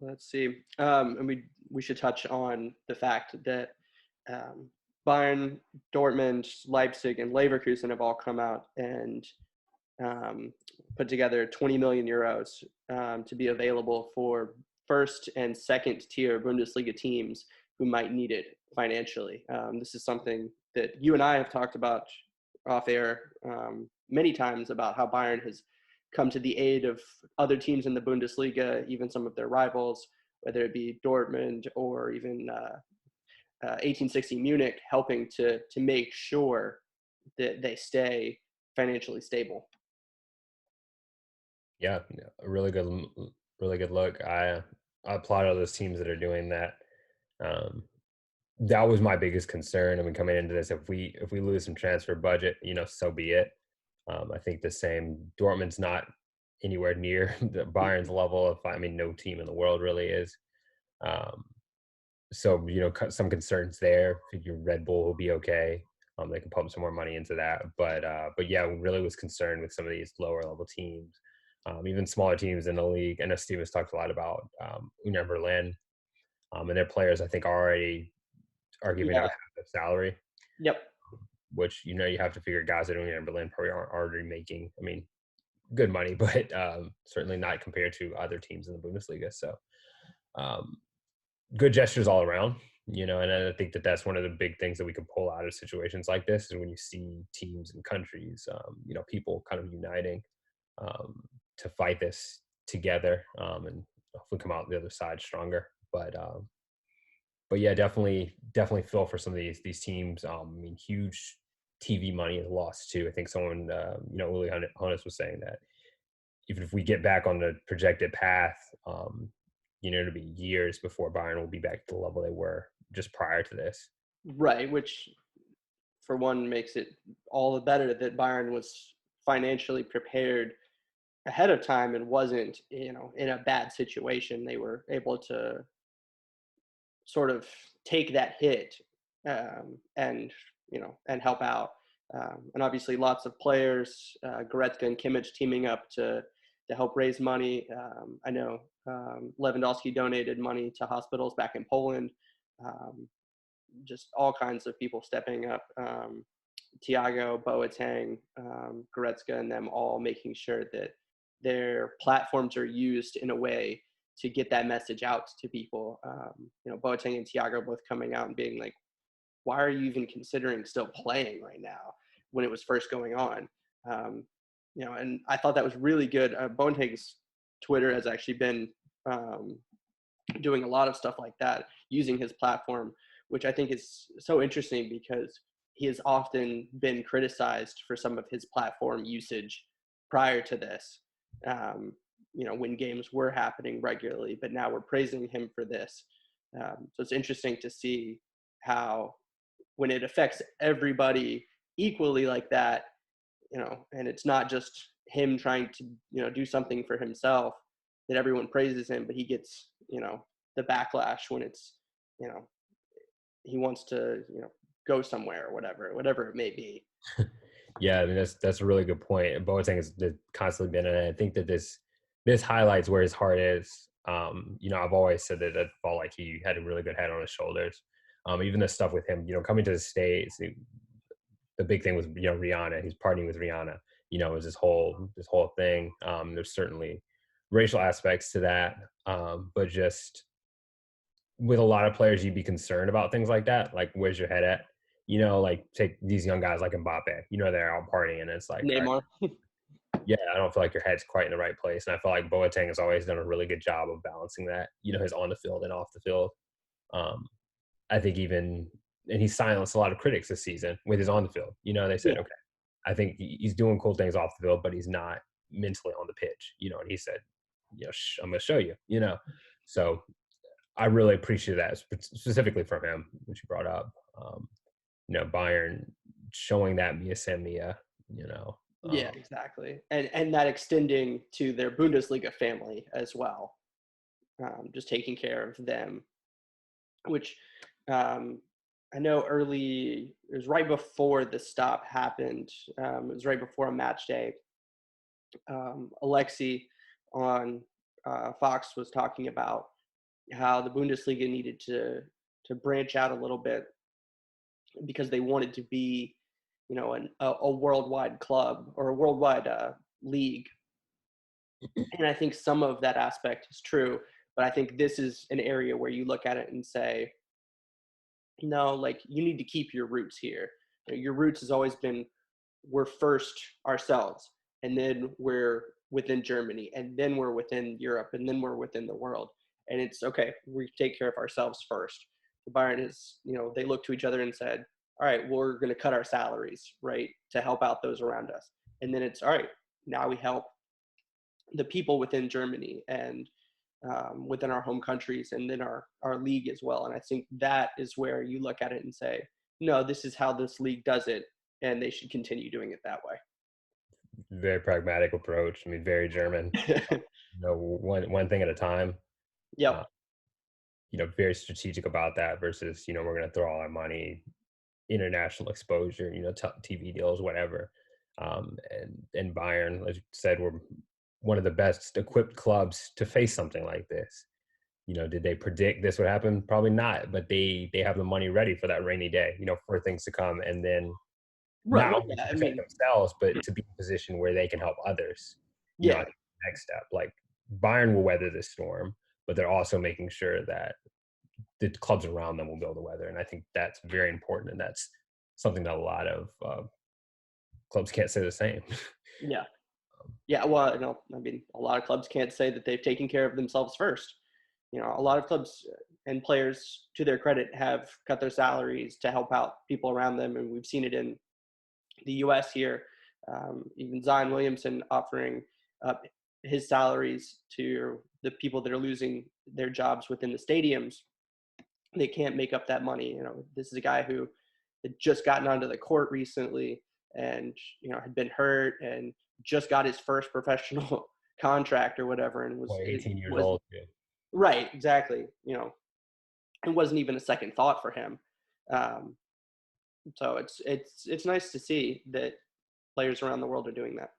Let's see. And we should touch on the fact that um, Bayern, Dortmund, Leipzig, and Leverkusen have all come out and um, put together 20 million euros to be available for first and second tier Bundesliga teams who might need it financially. This is something that you and I have talked about off air many times about how Bayern has come to the aid of other teams in the Bundesliga, even some of their rivals, whether it be Dortmund or even 1860 Munich, helping to make sure that they stay financially stable. Yeah, yeah, a really good look. I applaud all those teams that are doing that. Um, that was my biggest concern. I mean, coming into this, if we lose some transfer budget, so be it. I think the same. Dortmund's not anywhere near the Bayern's level of. I mean, no team in the world really is. Um, so some concerns there. I think your Red Bull will be okay. They can pump some more money into that, but yeah, really was concerned with some of these lower level teams, even smaller teams in the league. I know Steve has talked a lot about Union Berlin, and their players. I think already are giving out Yeah. half their salary, Yep. which you have to figure guys that are Union Berlin probably aren't already making. I mean, good money, but certainly not compared to other teams in the Bundesliga. So um, good gestures all around, and I think that that's one of the big things that we can pull out of situations like this is when you see teams and countries, people kind of uniting to fight this together and hopefully come out the other side stronger. But yeah, definitely feel for some of these teams. I mean, huge TV money is lost too. I think someone, Uli Hoeneß was saying that even if we get back on the projected path, it'll be years before Bayern will be back to the level they were just prior to this. Right, which for one makes it all the better that Bayern was financially prepared ahead of time and wasn't, in a bad situation. They were able to sort of take that hit and help out. And obviously, lots of players, Goretzka and Kimmich, teaming up to help raise money. I know Lewandowski donated money to hospitals back in Poland. Um, just all kinds of people stepping up. Thiago, Boateng, Goretzka, and them all making sure that their platforms are used in a way to get that message out to people. Boateng and Thiago both coming out and being like, "Why are you even considering still playing right now?" When it was first going on. And I thought that was really good. Boateng's Twitter has actually been um, doing a lot of stuff like that, using his platform, which I think is so interesting because he has often been criticized for some of his platform usage prior to this, when games were happening regularly, but now we're praising him for this. So it's interesting to see how when it affects everybody equally like that, and it's not just him trying to, do something for himself, that everyone praises him, but he gets, the backlash when it's, you know, he wants to, go somewhere or whatever it may be. Yeah, I mean that's a really good point. Boateng has constantly been in it. I think that this highlights where his heart is. I've always said that I felt like he had a really good head on his shoulders. Even the stuff with him, coming to the States, the big thing was Rihanna. He's partying with Rihanna. It was this whole thing. There's certainly racial aspects to that, but just with a lot of players, you'd be concerned about things like that. Like, where's your head at? Like take these young guys like Mbappe. They're out partying, and it's like, all right, Neymar. yeah, I don't feel like your head's quite in the right place. And I feel like Boateng has always done a really good job of balancing that. His on the field and off the field. Um, I think even and he silenced a lot of critics this season with his on the field. They said, Yeah. okay, I think he's doing cool things off the field, but he's not mentally on the pitch. And he said, I'm going to show you. So I really appreciate that specifically from him, which you brought up. Bayern showing that Mia San Mia. Yeah, exactly. And that extending to their Bundesliga family as well, just taking care of them, which um, I know it was right before the stop happened. It was right before a match day. Alexi on Fox was talking about how the Bundesliga needed to branch out a little bit because they wanted to be, a worldwide club or a worldwide league. And I think some of that aspect is true, but I think this is an area where you look at it and say, no, like you need to keep your roots here. Your roots has always been we're first ourselves, and then we're within Germany, and then we're within Europe, and then we're within the world. And it's okay, we take care of ourselves first. Bayern is, they look to each other and said, all right, we're going to cut our salaries, right, to help out those around us. And then it's all right, now we help the people within Germany and within our home countries and then our league as well. And I think that is where you look at it and say, no, this is how this league does it, and they should continue doing it that way. Very pragmatic approach. I mean, very German. One thing at a time. Yep. Uh, very strategic about that versus we're going to throw all our money, international exposure, TV deals, whatever. And Bayern, as you said, were one of the best equipped clubs to face something like this. Did they predict this would happen? Probably not, but they have the money ready for that rainy day, for things to come, and then Right. not Well, only yeah. to I protect mean, themselves, but to be in a position where they can help others. I yeah, think the next step, like Bayern will weather this storm, but they're also making sure that the clubs around them will be able to weather, and I think that's very important, and that's something that a lot of clubs can't say the same. yeah, yeah. Well, I mean, a lot of clubs can't say that they've taken care of themselves first. A lot of clubs and players, to their credit, have cut their salaries to help out people around them, and we've seen it in the U.S. here. Even Zion Williamson offering up his salaries to the people that are losing their jobs within the stadiums. They can't make up that money. This is a guy who had just gotten onto the court recently and had been hurt and just got his first professional contract or whatever, and Boy, it 18 years was old too. right, exactly. It wasn't even a second thought for him. Um, so it's nice to see that players around the world are doing that.